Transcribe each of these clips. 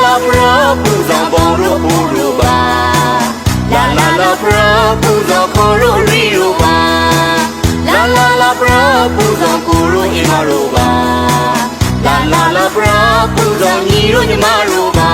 la bra puza boro boro ba la bra puza koro rio ba la bra puza koro imaro ba la bra puza niro imaro ba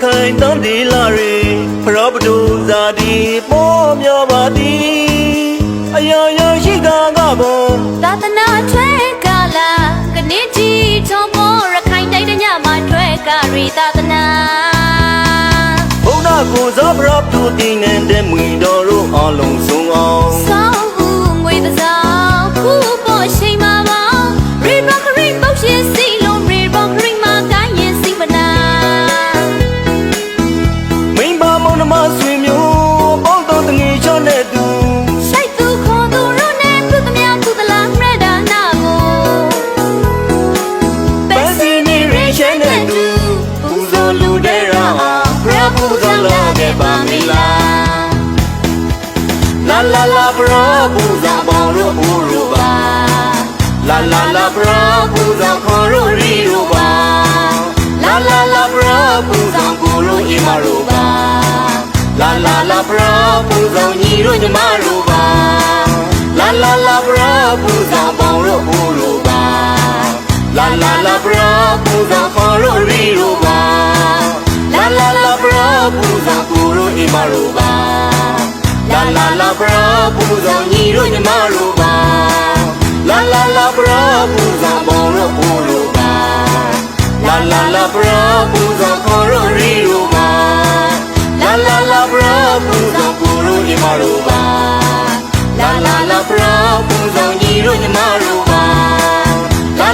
ခိုင်တန်းဒီလာရေဖရောပဒူဇာဒီပေါ်မြပါတီအယယရှိကကဘောသာသနာထွဲကလာကနေကြီးချုံပေါ်ရခိုင်တိုင်းတညမှာထွဲကရီသာသနာဘုရားကိုဇောဖရောပဒူတင်းနေတဲ့မွေတော်တို့အလုံးစုံအောင်ဆောင်းဦးငွေသစားခုပေါ်ရှိန်မှာပါရီဘခရီပုတ်ရှင်စီလုံးရီဘခရီမှာကိုင်းရင်စီပနာမဆွေမျိုးပေါင်းတော်တငယ်ချနဲ့သူရှိုက်သူခေါ်သူတို့နဲ့သူသမျှသူသလားမြဲတာနာကိုပဲစီနေရရှင်းနဲ့သူပူဇော်လူတဲ့ရာဘရပူဇော်လာခဲ့ပါမလားlaဘရပူဇော်ပေါ်လို့ဘူရပါlaဘရပူဇော်ခေါ်လို့ရီရပါlaဘရပူဇော်ကိုလို့အီမာရပါla bra puza nyiro nyamaro ba la bra puza boro boro ba la bra puza khoro riro ba la bra puza koro imaro ba la bra puza nyiro nyamaro ba la bra puza boro boro ba la bra puza khoro riro ba la bra puza koro imaro ba la bra puza nyiro nyamaro ba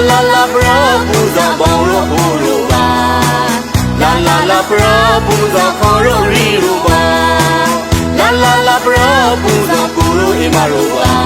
la bra puza boro boro ba la bra puza koro riro ba la bra puza koro imaro ba